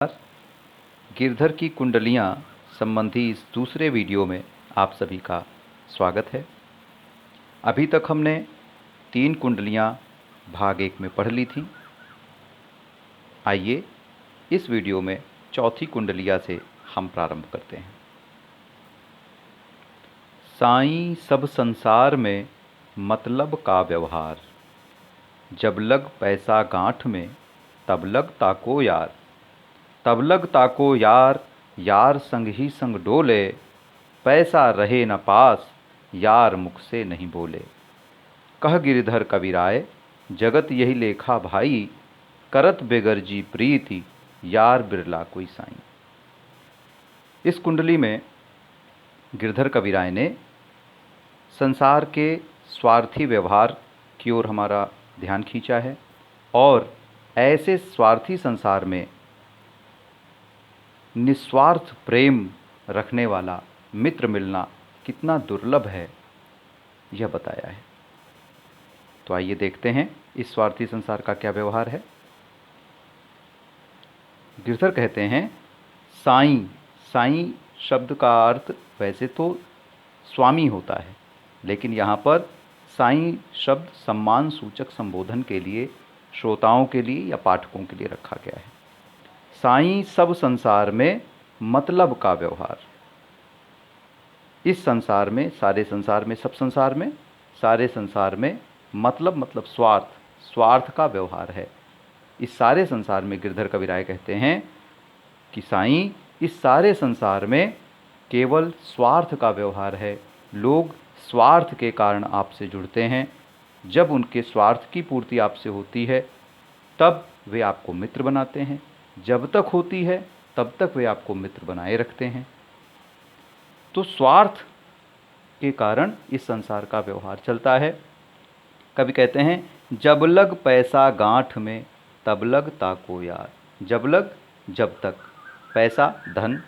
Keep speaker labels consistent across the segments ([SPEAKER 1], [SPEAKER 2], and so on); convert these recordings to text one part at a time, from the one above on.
[SPEAKER 1] गिरधर की कुंडलियाँ संबंधी इस दूसरे वीडियो में आप सभी का स्वागत है। अभी तक हमने 3 कुंडलियाँ भाग 1 में पढ़ ली थीं। आइए इस वीडियो में चौथी कुंडलिया से हम प्रारंभ करते हैं। साईं सब संसार में मतलब का व्यवहार, जब लग पैसा गांठ में तब लग ताको यार, तब लग ताको यार, यार संग ही संग डोले, पैसा रहे न पास, यार मुख से नहीं बोले। कह गिरधर कबीराय, जगत यही लेखा भाई, करत बेगरजी प्रीति, यार बिरला कोई साईं। इस कुंडली में गिरधर कबीराय ने संसार के स्वार्थी व्यवहार की ओर हमारा ध्यान खींचा है और ऐसे स्वार्थी संसार में निस्वार्थ प्रेम रखने वाला मित्र मिलना कितना दुर्लभ है, यह बताया है। तो आइए देखते हैं इस स्वार्थी संसार का क्या व्यवहार है। गिरधर कहते हैं, साईं, साईं शब्द का अर्थ वैसे तो स्वामी होता है, लेकिन यहाँ पर साईं शब्द सम्मान सूचक संबोधन के लिए श्रोताओं के लिए या पाठकों के लिए रखा गया है। साईं सब संसार में मतलब का व्यवहार, इस संसार में, सारे संसार में, सब संसार में, सारे संसार में मतलब स्वार्थ, स्वार्थ का व्यवहार है। इस सारे संसार में गिरधर कबीराय कहते हैं कि साईं, इस सारे संसार में केवल स्वार्थ का व्यवहार है। लोग स्वार्थ के कारण आपसे जुड़ते हैं। जब उनके स्वार्थ की पूर्ति आपसे होती है तब वे आपको मित्र बनाते हैं, जब तक होती है तब तक वे आपको मित्र बनाए रखते हैं। तो स्वार्थ के कारण इस संसार का व्यवहार चलता है। कभी कहते हैं, जब लग पैसा गांठ में तब लग ताको यार। जब लग, जब तक, पैसा धन,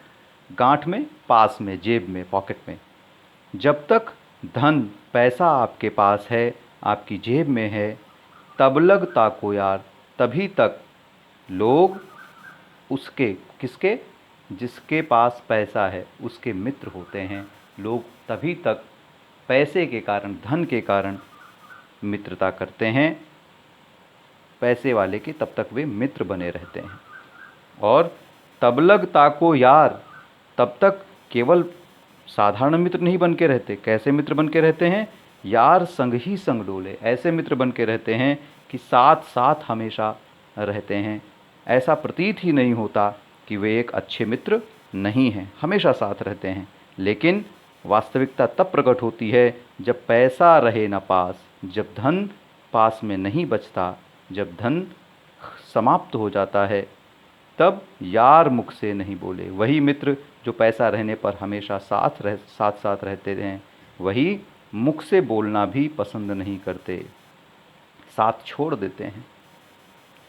[SPEAKER 1] गांठ में पास में, जेब में, पॉकेट में। जब तक धन पैसा आपके पास है, आपकी जेब में है, तब लग ताको यार, तभी तक लोग उसके, किसके, जिसके पास पैसा है उसके मित्र होते हैं। लोग तभी तक पैसे के कारण, धन के कारण मित्रता करते हैं। पैसे वाले के तब तक वे मित्र बने रहते हैं। और तब लग ताको यार, तब तक केवल साधारण मित्र नहीं बन के रहते। कैसे मित्र बन के रहते हैं? यार संग ही संग डोले, ऐसे मित्र बन के रहते हैं कि साथ साथ हमेशा रहते हैं। ऐसा प्रतीत ही नहीं होता कि वे एक अच्छे मित्र नहीं हैं, हमेशा साथ रहते हैं। लेकिन वास्तविकता तब प्रकट होती है जब पैसा रहे न पास, जब धन पास में नहीं बचता, जब धन समाप्त हो जाता है, तब यार मुख से नहीं बोले। वही मित्र जो पैसा रहने पर हमेशा साथ साथ रहते हैं, वही मुख से बोलना भी पसंद नहीं करते, साथ छोड़ देते हैं।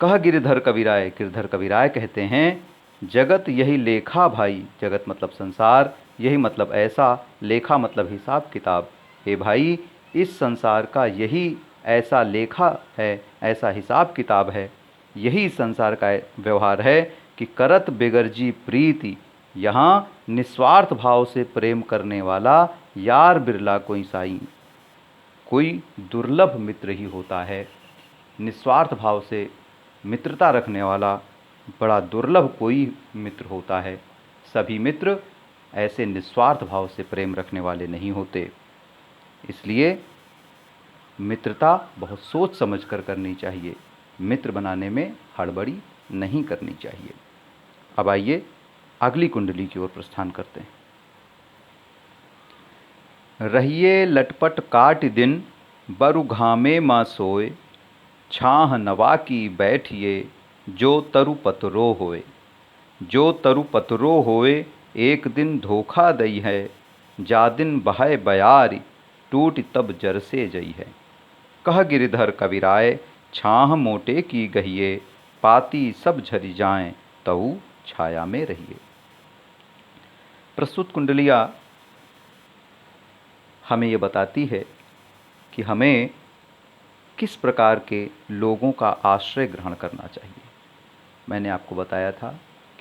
[SPEAKER 1] कह गिरधर कबीराय, गिरधर कबीराय कहते हैं, जगत यही लेखा भाई, जगत मतलब संसार, यही मतलब ऐसा, लेखा मतलब हिसाब किताब। हे भाई, इस संसार का यही ऐसा लेखा है, ऐसा हिसाब किताब है, यही संसार का व्यवहार है कि करत बेगरजी प्रीति, यहाँ निस्वार्थ भाव से प्रेम करने वाला यार बिरला कोई साईं, कोई दुर्लभ मित्र ही होता है। निस्वार्थ भाव से मित्रता रखने वाला बड़ा दुर्लभ कोई मित्र होता है। सभी मित्र ऐसे निस्वार्थ भाव से प्रेम रखने वाले नहीं होते। इसलिए मित्रता बहुत सोच समझ कर करनी चाहिए। मित्र बनाने में हड़बड़ी नहीं करनी चाहिए। अब आइए अगली कुंडली की ओर प्रस्थान करते हैं। रहिए लटपट काट दिन, बरु घामे माँ सोए, छाह नवा की बैठिए, जो तरु पतरो होए। जो तरु पतरो होए, एक दिन धोखा दई है, जा दिन बहाय बयारी, टूट तब जर से जई है। कह गिरधर कबीराय, छाह मोटे की गहिए, पाती सब झरी जाएं, तऊ छाया में रहिए। प्रस्तुत कुंडलिया हमें ये बताती है कि हमें किस प्रकार के लोगों का आश्रय ग्रहण करना चाहिए। मैंने आपको बताया था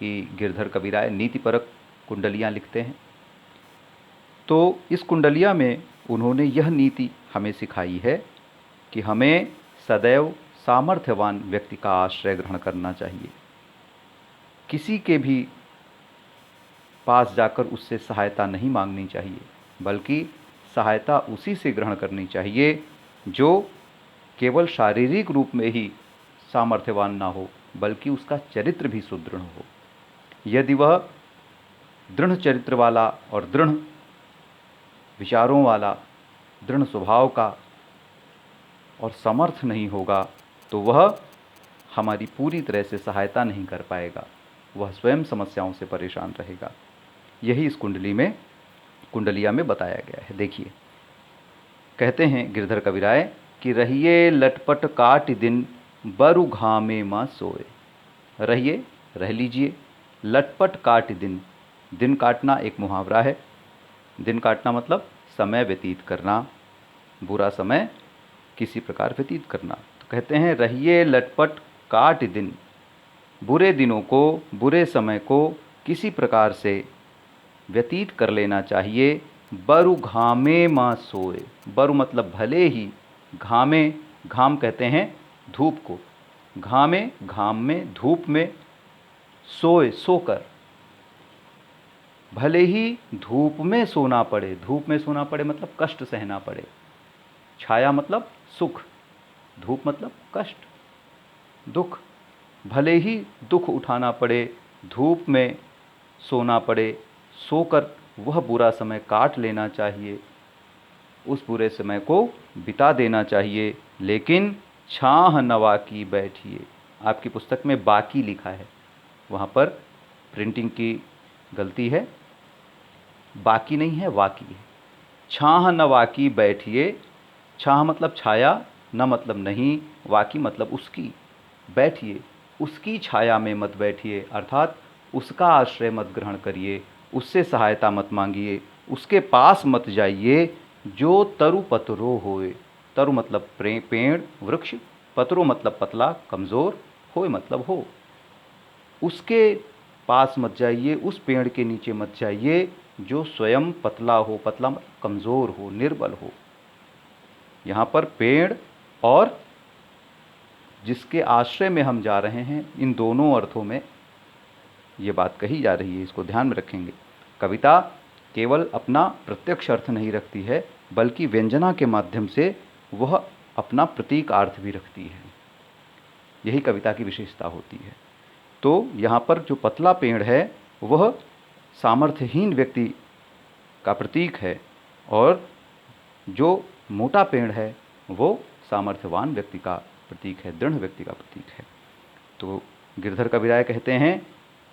[SPEAKER 1] कि गिरधर कविराय नीतिपरक कुंडलियाँ लिखते हैं। तो इस कुंडलिया में उन्होंने यह नीति हमें सिखाई है कि हमें सदैव सामर्थ्यवान व्यक्ति का आश्रय ग्रहण करना चाहिए। किसी के भी पास जाकर उससे सहायता नहीं मांगनी चाहिए, बल्कि सहायता उसी से ग्रहण करनी चाहिए जो केवल शारीरिक रूप में ही सामर्थ्यवान ना हो, बल्कि उसका चरित्र भी सुदृढ़ हो। यदि वह दृढ़ चरित्र वाला और दृढ़ विचारों वाला, दृढ़ स्वभाव का और समर्थ नहीं होगा, तो वह हमारी पूरी तरह से सहायता नहीं कर पाएगा, वह स्वयं समस्याओं से परेशान रहेगा। यही इस कुंडलिया में बताया गया है। देखिए, कहते हैं गिरधर कविराय कि रहिए लटपट काट दिन बरु घामे माँ सोए। रहिए, रह लीजिए, लटपट काट दिन, दिन काटना एक मुहावरा है। दिन काटना मतलब समय व्यतीत करना, बुरा समय किसी प्रकार व्यतीत करना। तो कहते हैं रहिए लटपट काट दिन, बुरे दिनों को, बुरे समय को किसी प्रकार से व्यतीत कर लेना चाहिए। बरु घामे माँ सोए। बरु मतलब भले ही, घामे, घाम कहते हैं धूप को, घामे घाम में, धूप में, सोए सोकर, भले ही धूप में सोना पड़े। धूप में सोना पड़े मतलब कष्ट सहना पड़े। छाया मतलब सुख, धूप मतलब कष्ट, दुख। भले ही दुख उठाना पड़े, धूप में सोना पड़े, सोकर वह बुरा समय काट लेना चाहिए, उस बुरे समय को बिता देना चाहिए। लेकिन छाह नवा की बैठिए। आपकी पुस्तक में बाकी लिखा है, वहाँ पर प्रिंटिंग की गलती है, बाकी नहीं है, वाकी है। छाह नवा की बैठिए। छाह मतलब छाया, न मतलब नहीं, वाकी मतलब उसकी। बैठिए, उसकी छाया में मत बैठिए, अर्थात उसका आश्रय मत ग्रहण करिए, उससे सहायता मत मांगिए, उसके पास मत जाइए। जो तरु पतरो होए। तरु मतलब पेड़, वृक्ष, पतरो मतलब पतला, कमज़ोर, होए मतलब हो। उसके पास मत जाइए, उस पेड़ के नीचे मत जाइए जो स्वयं पतला हो। पतला मतलब कमज़ोर हो, निर्बल हो। यहाँ पर पेड़ और जिसके आश्रय में हम जा रहे हैं, इन दोनों अर्थों में ये बात कही जा रही है, इसको ध्यान में रखेंगे। कविता केवल अपना प्रत्यक्ष अर्थ नहीं रखती है, बल्कि व्यंजना के माध्यम से वह अपना प्रतीक अर्थ भी रखती है। यही कविता की विशेषता होती है। तो यहाँ पर जो पतला पेड़ है वह सामर्थ्यहीन व्यक्ति का प्रतीक है, और जो मोटा पेड़ है वो सामर्थ्यवान व्यक्ति का प्रतीक है, दृढ़ व्यक्ति का प्रतीक है। तो गिरधर कविराय कहते हैं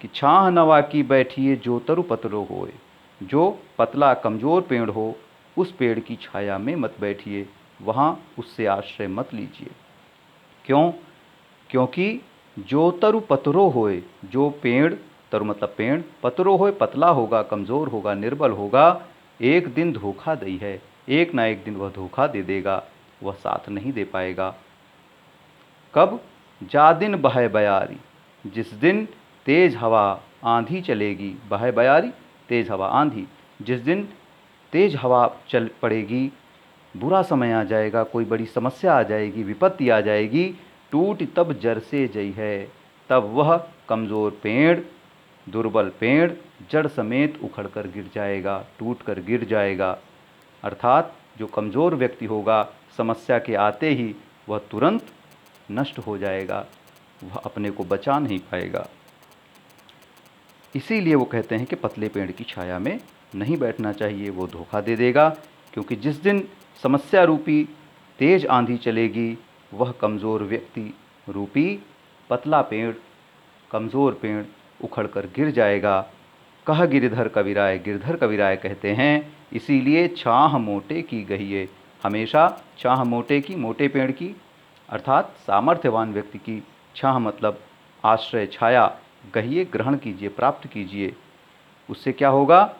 [SPEAKER 1] कि छाह नवा की बैठिए जो तरु पतरो होए। जो पतला कमज़ोर पेड़ हो, उस पेड़ की छाया में मत बैठिए, वहाँ उससे आश्रय मत लीजिए। क्यों? क्योंकि जो तरु पतरो होए, जो पेड़, तरु मतलब पेड़, पतरो होए पतला होगा, कमज़ोर होगा, निर्बल होगा, एक दिन धोखा दई है, एक ना एक दिन वह धोखा दे देगा, वह साथ नहीं दे पाएगा। कब? जा दिन बहे बयारी। जिस दिन तेज हवा आंधी चलेगी, बहे बयारी तेज हवा आंधी, जिस दिन तेज हवा चल पड़ेगी, बुरा समय आ जाएगा, कोई बड़ी समस्या आ जाएगी, विपत्ति आ जाएगी, टूट तब जड़ से जई है। तब वह कमज़ोर पेड़, दुर्बल पेड़ जड़ समेत उखड़कर गिर जाएगा, टूट कर गिर जाएगा। अर्थात जो कमज़ोर व्यक्ति होगा, समस्या के आते ही वह तुरंत नष्ट हो जाएगा, वह अपने को बचा नहीं पाएगा। इसीलिए वो कहते हैं कि पतले पेड़ की छाया में नहीं बैठना चाहिए, वो धोखा दे देगा। क्योंकि जिस दिन समस्या रूपी तेज आंधी चलेगी, वह कमज़ोर व्यक्ति रूपी पतला पेड़, कमज़ोर पेड़ उखड़कर गिर जाएगा। कह गिरधर कविराय, गिरधर कविराय कहते हैं इसीलिए छाह मोटे की गहिए। हमेशा छाह मोटे की, मोटे पेड़ की, अर्थात सामर्थ्यवान व्यक्ति की छाह मतलब आश्रय, छाया गहिए, ग्रहण कीजिए, प्राप्त कीजिए। उससे क्या होगा?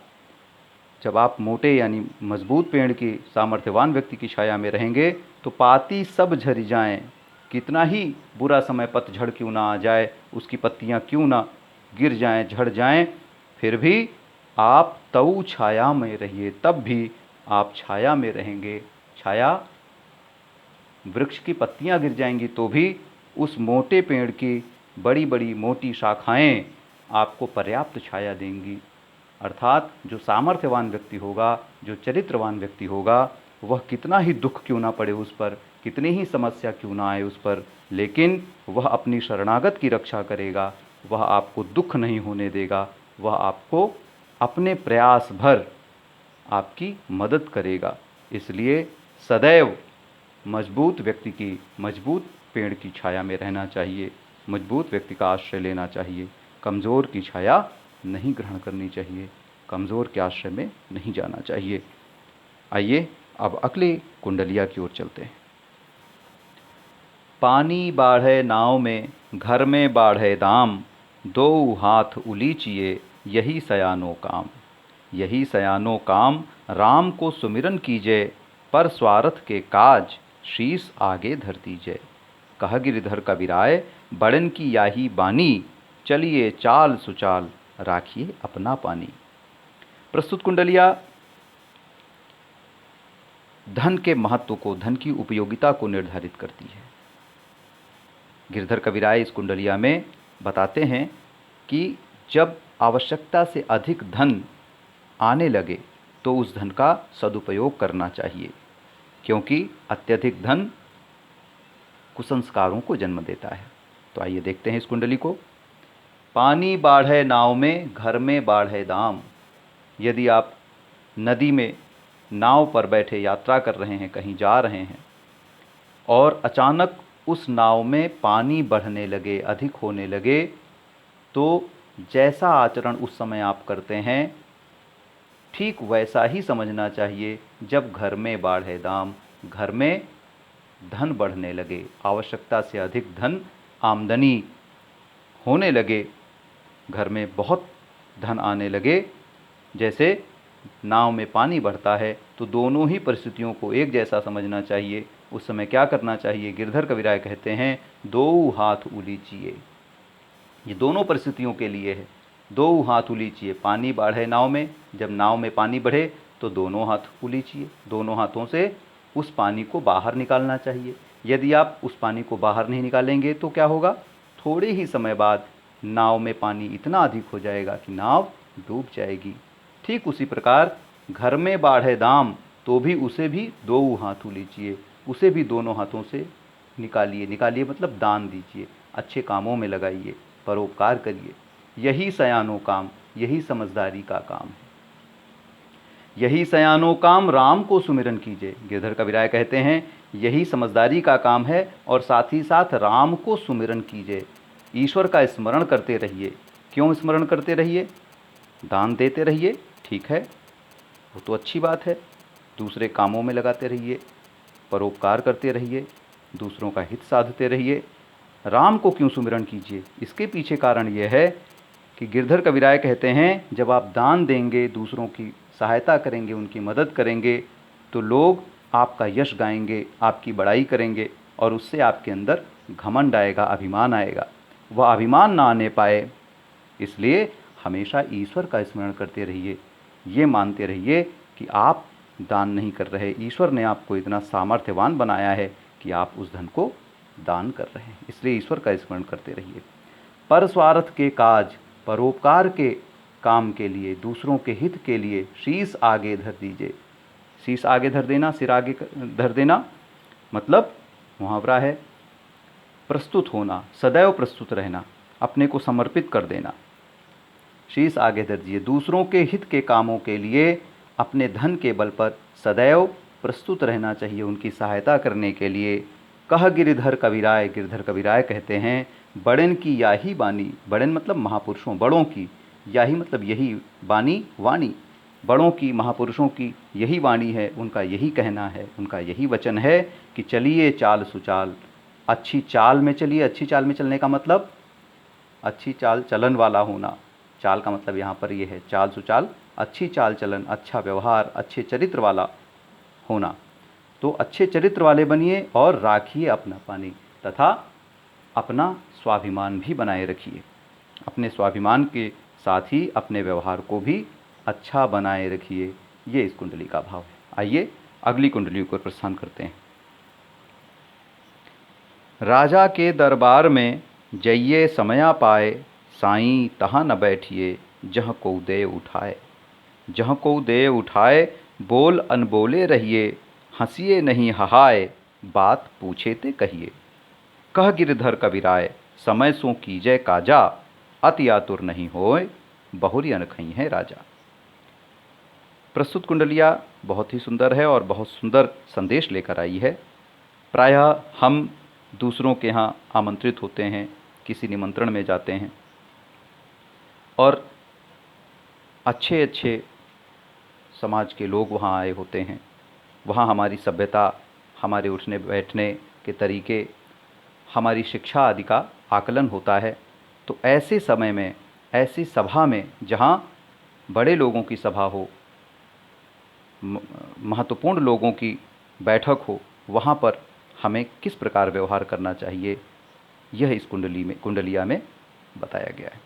[SPEAKER 1] जब आप मोटे यानी मजबूत पेड़ की, सामर्थ्यवान व्यक्ति की छाया में रहेंगे तो पाती सब झड़ जाएं। कितना ही बुरा समय, पतझड़ क्यों ना आ जाए, उसकी पत्तियां क्यों ना गिर जाएं, झड़ जाएं, फिर भी आप तऊ छाया में रहिए, तब भी आप छाया में रहेंगे। छाया, वृक्ष की पत्तियां गिर जाएंगी तो भी उस मोटे पेड़ की बड़ी बड़ी मोटी शाखाएं आपको पर्याप्त छाया देंगी। अर्थात जो सामर्थ्यवान व्यक्ति होगा, जो चरित्रवान व्यक्ति होगा, वह कितना ही दुख क्यों ना पड़े उस पर, कितनी ही समस्या क्यों ना आए उस पर, लेकिन वह अपनी शरणागत की रक्षा करेगा, वह आपको दुख नहीं होने देगा, वह आपको अपने प्रयास भर आपकी मदद करेगा। इसलिए सदैव मजबूत व्यक्ति की, मजबूत पेड़ की छाया में रहना चाहिए, मजबूत व्यक्ति का आश्रय लेना चाहिए, कमज़ोर की छाया नहीं ग्रहण करनी चाहिए, कमज़ोर के आश्रय में नहीं जाना चाहिए। आइए अब अगली कुंडलिया की ओर चलते हैं। पानी बाढ़े नाव में, घर में बाढ़े दाम, दो हाथ उलीचिए, यही सयानो काम। यही सयानो काम, राम को सुमिरन कीजिए, पर स्वार्थ के काज, शीस आगे धर दीजिए। कह गिरधर कबीराय, बड़न की याही बानी, चलिए चाल सुचाल, राखिए अपना पानी। प्रस्तुत कुंडलिया धन के महत्व को, धन की उपयोगिता को निर्धारित करती है। गिरधर कबीराय इस कुंडलिया में बताते हैं कि जब आवश्यकता से अधिक धन आने लगे तो उस धन का सदुपयोग करना चाहिए, क्योंकि अत्यधिक धन कुसंस्कारों को जन्म देता है। तो आइए देखते हैं इस कुंडली को। पानी बाढ़े नाव में, घर में बाढ़े दाम। यदि आप नदी में नाव पर बैठे यात्रा कर रहे हैं, कहीं जा रहे हैं, और अचानक उस नाव में पानी बढ़ने लगे, अधिक होने लगे, तो जैसा आचरण उस समय आप करते हैं, ठीक वैसा ही समझना चाहिए। जब घर में बाढ़े दाम, घर में धन बढ़ने लगे, आवश्यकता से अधिक धन आमदनी होने लगे, घर में बहुत धन आने लगे, जैसे नाव में पानी बढ़ता है, तो दोनों ही परिस्थितियों को एक जैसा समझना चाहिए। उस समय क्या करना चाहिए? गिरधर कबीराय कहते हैं, दो हाथ उलीचिए। ये दोनों परिस्थितियों के लिए है। दो हाथ उलीचिए, पानी बढ़े नाव में, जब नाव में पानी बढ़े तो दोनों हाथ उलीचिए, दोनों हाथों से उस पानी को बाहर निकालना चाहिए। यदि आप उस पानी को बाहर नहीं निकालेंगे तो क्या होगा? थोड़े ही समय बाद नाव में पानी इतना अधिक हो जाएगा कि नाव डूब जाएगी। ठीक उसी प्रकार घर में बाढ़े दाम, तो भी उसे भी दो हाथ लीजिए, उसे भी दोनों हाथों से निकालिए। निकालिए मतलब दान दीजिए, अच्छे कामों में लगाइए, परोपकार करिए। यही सयानो काम, यही समझदारी का काम है। यही सयानो काम, राम को सुमिरन कीजिए। गिरधर कबीराय कहते हैं यही समझदारी का काम है, और साथ ही साथ राम को सुमिरन कीजिए, ईश्वर का स्मरण करते रहिए। क्यों स्मरण करते रहिए? दान देते रहिए, ठीक है, वो तो अच्छी बात है। दूसरे कामों में लगाते रहिए, परोपकार करते रहिए, दूसरों का हित साधते रहिए। राम को क्यों सुमिरन कीजिए? इसके पीछे कारण ये है कि गिरधर कबीराय कहते हैं जब आप दान देंगे, दूसरों की सहायता करेंगे, उनकी मदद करेंगे, तो लोग आपका यश गाएंगे, आपकी बड़ाई करेंगे, और उससे आपके अंदर घमंड आएगा, अभिमान आएगा। वह अभिमान ना आने पाए, इसलिए हमेशा ईश्वर का स्मरण करते रहिए। ये मानते रहिए कि आप दान नहीं कर रहे, ईश्वर ने आपको इतना सामर्थ्यवान बनाया है कि आप उस धन को दान कर रहे हैं, इसलिए ईश्वर का स्मरण करते रहिए। पर स्वार्थ के काज, परोपकार के काम के लिए, दूसरों के हित के लिए शीश आगे धर दीजिए। शीश आगे धर देना, सिर आगे धर देना, मतलब मुहावरा है प्रस्तुत होना, सदैव प्रस्तुत रहना, अपने को समर्पित कर देना। शीश आगे धर दीजिए, दूसरों के हित के कामों के लिए अपने धन के बल पर सदैव प्रस्तुत रहना चाहिए, उनकी सहायता करने के लिए। कह गिरधर कबीराय, गिरधर कबीराय कहते हैं बड़न की याही बानी, बड़न मतलब महापुरुषों, बड़ों की, याही मतलब यही, बानी वाणी, बड़ों की, महापुरुषों की यही वाणी है, उनका यही कहना है, उनका यही वचन है कि चलिए चाल सुचाल, अच्छी चाल में चलिए। अच्छी चाल में चलने का मतलब अच्छी चाल चलन वाला होना। चाल का मतलब यहाँ पर ये है, चाल सुचाल, अच्छी चाल चलन, अच्छा व्यवहार, अच्छे चरित्र वाला होना। तो अच्छे चरित्र वाले बनिए और राखिए अपना पानी, तथा अपना स्वाभिमान भी बनाए रखिए। अपने स्वाभिमान के साथ ही अपने व्यवहार को भी अच्छा बनाए रखिए। ये इस कुंडली का भाव है। आइए अगली कुंडली को प्रस्थान करते हैं। राजा के दरबार में जइये समया पाए, साईं तहाँ न बैठिए जहाँ को दे उठाए। जहाँ को दे उठाए बोल अनबोले रहिए, हंसिए नहीं हहाए बात पूछे ते कहिए। कह गिरधर कविराय समय सो कीजय काजा, अति आतुर नहीं होए बहुरी अनखई है राजा। प्रस्तुत कुंडलिया बहुत ही सुंदर है और बहुत सुंदर संदेश लेकर आई है। प्रायः हम दूसरों के यहाँ आमंत्रित होते हैं, किसी निमंत्रण में जाते हैं और अच्छे अच्छे समाज के लोग वहाँ आए होते हैं। वहाँ हमारी सभ्यता, हमारे उठने बैठने के तरीके, हमारी शिक्षा आदि का आकलन होता है। तो ऐसे समय में, ऐसी सभा में जहाँ बड़े लोगों की सभा हो, महत्वपूर्ण लोगों की बैठक हो, वहाँ पर हमें किस प्रकार व्यवहार करना चाहिए, यह इस कुंडलिया में बताया गया है।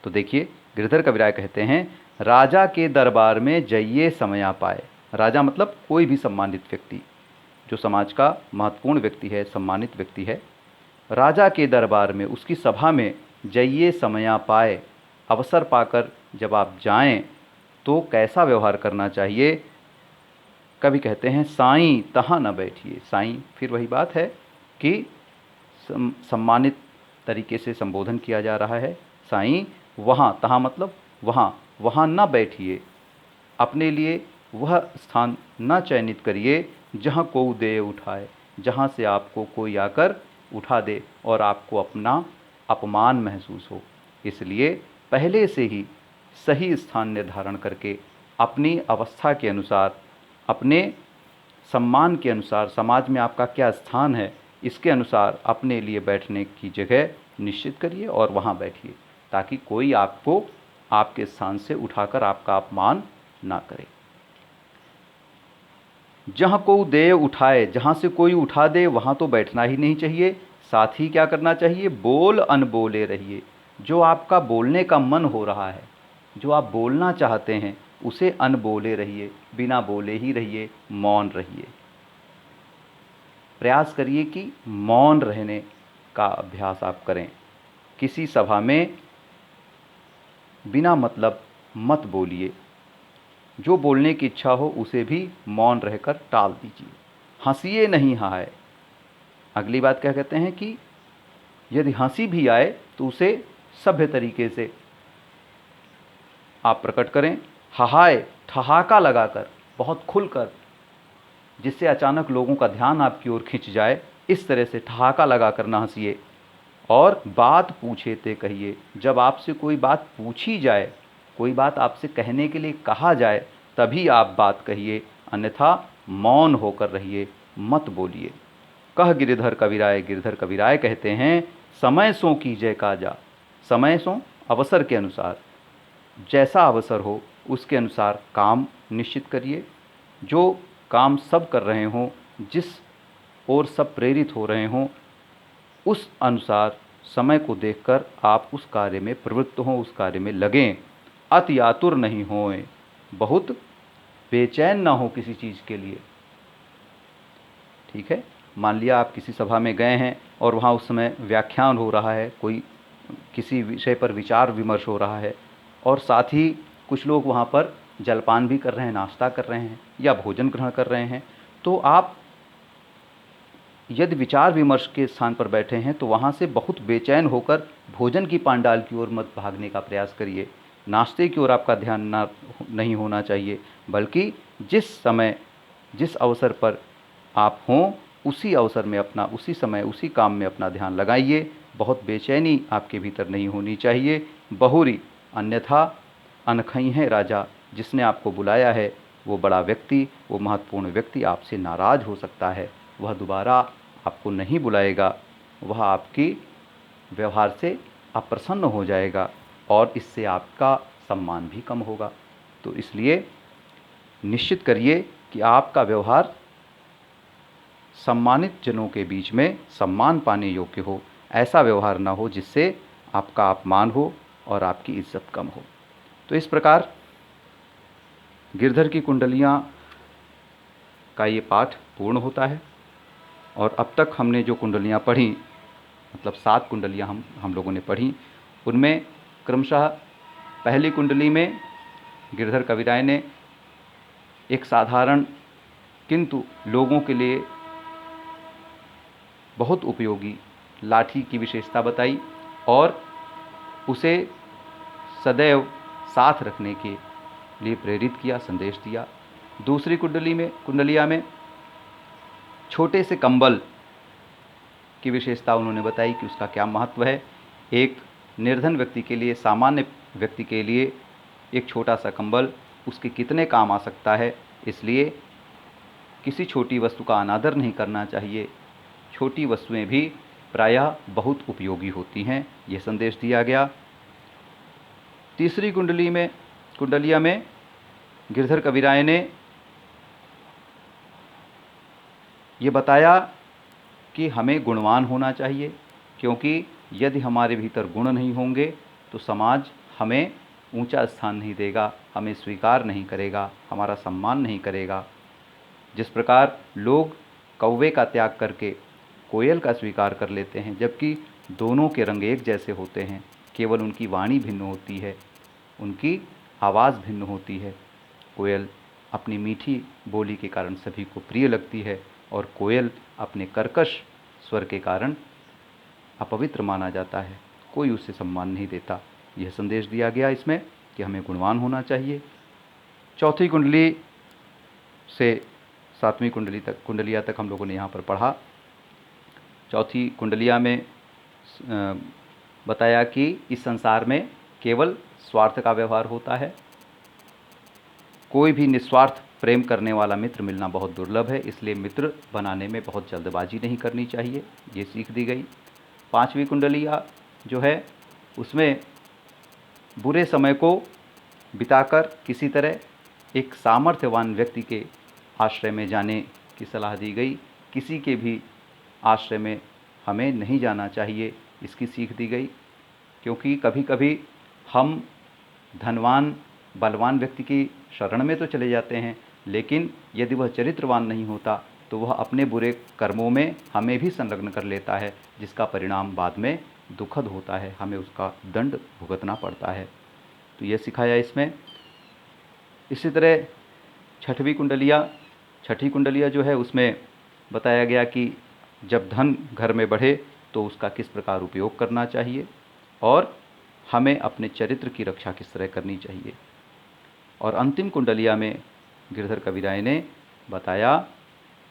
[SPEAKER 1] तो देखिए, गिरधर कविराय कहते हैं, राजा के दरबार में जइये समया पाए। राजा मतलब कोई भी सम्मानित व्यक्ति, जो समाज का महत्वपूर्ण व्यक्ति है, सम्मानित व्यक्ति है। राजा के दरबार में, उसकी सभा में जइये समया पाए, अवसर पाकर जब आप जाएं तो कैसा व्यवहार करना चाहिए। कवि कहते हैं, साईं तहाँ न बैठिए। साईं, फिर वही बात है कि सम्मानित तरीके से संबोधन किया जा रहा है। साईं वहाँ, तहाँ मतलब वहाँ, वहाँ न बैठिए। अपने लिए वह स्थान न चयनित करिए जहाँ को दे उठाए, जहाँ से आपको कोई आकर उठा दे और आपको अपना अपमान महसूस हो। इसलिए पहले से ही सही स्थान निर्धारण करके अपनी अवस्था के अनुसार, अपने सम्मान के अनुसार, समाज में आपका क्या स्थान है, इसके अनुसार अपने लिए बैठने की जगह निश्चित करिए और वहाँ बैठिए, ताकि कोई आपको आपके स्थान से उठाकर आपका अपमान ना करे। जहाँ को दे उठाए, जहाँ से कोई उठा दे वहाँ तो बैठना ही नहीं चाहिए। साथ ही क्या करना चाहिए, बोल अनबोले रहिए। जो आपका बोलने का मन हो रहा है, जो आप बोलना चाहते हैं, उसे अनबोले रहिए, बिना बोले ही रहिए, मौन रहिए। प्रयास करिए कि मौन रहने का अभ्यास आप करें। किसी सभा में बिना मतलब मत बोलिए। जो बोलने की इच्छा हो उसे भी मौन रहकर टाल दीजिए। हंसिए नहीं हाय। अगली बात क्या कहते हैं कि यदि हंसी भी आए तो उसे सभ्य तरीके से आप प्रकट करें। हाय, ठहाका लगाकर, बहुत खुलकर, जिससे अचानक लोगों का ध्यान आपकी ओर खिंच जाए, इस तरह से ठहाका लगाकर ना हंसिए। और बात पूछे ते कहिए। जब आपसे कोई बात पूछी जाए, कोई बात आपसे कहने के लिए कहा जाए, तभी आप बात कहिए, अन्यथा मौन होकर रहिए, मत बोलिए। कह गिरधर कविराय, गिरधर कविराय कहते हैं, समय सो कीजय काजा। समय सो, अवसर के अनुसार, जैसा अवसर हो उसके अनुसार काम निश्चित करिए। जो काम सब कर रहे हों, जिस ओर सब प्रेरित हो रहे हों, उस अनुसार समय को देखकर आप उस कार्य में प्रवृत्त हों, उस कार्य में लगें। अति आतुर नहीं होएं, बहुत बेचैन ना हो किसी चीज़ के लिए। ठीक है, मान लिया आप किसी सभा में गए हैं और वहाँ उस समय व्याख्यान हो रहा है, कोई किसी विषय पर विचार विमर्श हो रहा है, और साथ ही कुछ लोग वहाँ पर जलपान भी कर रहे हैं, नाश्ता कर रहे हैं या भोजन ग्रहण कर रहे हैं। तो आप यदि विचार विमर्श के स्थान पर बैठे हैं तो वहाँ से बहुत बेचैन होकर भोजन की पांडाल की ओर मत भागने का प्रयास करिए। नाश्ते की ओर आपका ध्यान नहीं होना चाहिए, बल्कि जिस समय, जिस अवसर पर आप हों, उसी अवसर में अपना, उसी समय, उसी काम में अपना ध्यान लगाइए। बहुत बेचैनी आपके भीतर नहीं होनी चाहिए, बहुरी, अन्यथा अनखई है राजा। जिसने आपको बुलाया है वो बड़ा व्यक्ति, वो महत्वपूर्ण व्यक्ति आपसे नाराज़ हो सकता है। वह दोबारा आपको नहीं बुलाएगा, वह आपकी व्यवहार से अप्रसन्न हो जाएगा और इससे आपका सम्मान भी कम होगा। तो इसलिए निश्चित करिए कि आपका व्यवहार सम्मानित जनों के बीच में सम्मान पाने योग्य हो। ऐसा व्यवहार ना हो जिससे आपका अपमान हो, और आपकी इज्जत कम हो। तो इस प्रकार गिरधर की कुंडलियाँ का ये पाठ पूर्ण होता है। और अब तक हमने जो कुंडलियाँ पढ़ी, मतलब 7 कुंडलियाँ हम लोगों ने पढ़ी, उनमें क्रमशः पहली कुंडली में गिरधर कविराय ने एक साधारण किंतु लोगों के लिए बहुत उपयोगी लाठी की विशेषता बताई और उसे सदैव साथ रखने के लिए प्रेरित किया, संदेश दिया। दूसरी कुंडलिया में छोटे से कंबल की विशेषता उन्होंने बताई कि उसका क्या महत्व है। एक निर्धन व्यक्ति के लिए, सामान्य व्यक्ति के लिए एक छोटा सा कंबल उसके कितने काम आ सकता है, इसलिए किसी छोटी वस्तु का अनादर नहीं करना चाहिए। छोटी वस्तुएं भी प्रायः बहुत उपयोगी होती हैं, यह संदेश दिया गया। तीसरी कुंडलिया में गिरधर कविराय ने ये बताया कि हमें गुणवान होना चाहिए, क्योंकि यदि हमारे भीतर गुण नहीं होंगे तो समाज हमें ऊंचा स्थान नहीं देगा, हमें स्वीकार नहीं करेगा, हमारा सम्मान नहीं करेगा। जिस प्रकार लोग कौवे का त्याग करके कोयल का स्वीकार कर लेते हैं, जबकि दोनों के रंग एक जैसे होते हैं, केवल उनकी वाणी भिन्न होती है, उनकी आवाज़ भिन्न होती है। कोयल अपनी मीठी बोली के कारण सभी को प्रिय लगती है और कोयल अपने कर्कश स्वर के कारण अपवित्र माना जाता है, कोई उसे सम्मान नहीं देता। यह संदेश दिया गया इसमें कि हमें गुणवान होना चाहिए। चौथी कुंडली से 7वीं कुंडलिया तक हम लोगों ने यहाँ पर पढ़ा। चौथी कुंडलिया में बताया कि इस संसार में केवल स्वार्थ का व्यवहार होता है, कोई भी निस्वार्थ प्रेम करने वाला मित्र मिलना बहुत दुर्लभ है, इसलिए मित्र बनाने में बहुत जल्दबाजी नहीं करनी चाहिए, ये सीख दी गई। 5वीं कुंडलिया जो है उसमें बुरे समय को बिताकर किसी तरह एक सामर्थ्यवान व्यक्ति के आश्रय में जाने की सलाह दी गई। किसी के भी आश्रय में हमें नहीं जाना चाहिए, इसकी सीख दी गई, क्योंकि कभी कभी हम धनवान बलवान व्यक्ति की शरण में तो चले जाते हैं, लेकिन यदि वह चरित्रवान नहीं होता तो वह अपने बुरे कर्मों में हमें भी संलग्न कर लेता है, जिसका परिणाम बाद में दुखद होता है, हमें उसका दंड भुगतना पड़ता है। तो यह सिखाया इसमें। इसी तरह छठी कुंडलिया जो है उसमें बताया गया कि जब धन घर में बढ़े तो उसका किस प्रकार उपयोग करना चाहिए और हमें अपने चरित्र की रक्षा किस तरह करनी चाहिए। और अंतिम कुंडलिया में गिरधर कविराय ने बताया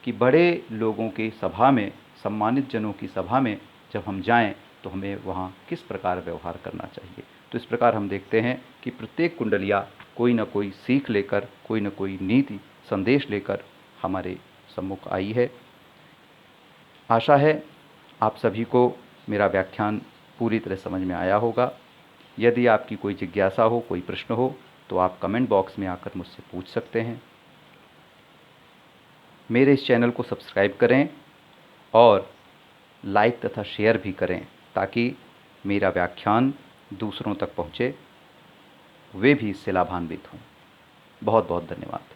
[SPEAKER 1] कि बड़े लोगों की सभा में, सम्मानित जनों की सभा में जब हम जाएं तो हमें वहाँ किस प्रकार व्यवहार करना चाहिए। तो इस प्रकार हम देखते हैं कि प्रत्येक कुंडलिया कोई न कोई सीख लेकर, कोई न कोई नीति संदेश लेकर हमारे सम्मुख आई है। आशा है आप सभी को मेरा व्याख्यान पूरी तरह समझ में आया होगा। यदि आपकी कोई जिज्ञासा हो, कोई प्रश्न हो, तो आप कमेंट बॉक्स में आकर मुझसे पूछ सकते हैं। मेरे इस चैनल को सब्सक्राइब करें और लाइक तथा शेयर भी करें, ताकि मेरा व्याख्यान दूसरों तक पहुँचे, वे भी इससे लाभान्वित हों। बहुत बहुत धन्यवाद।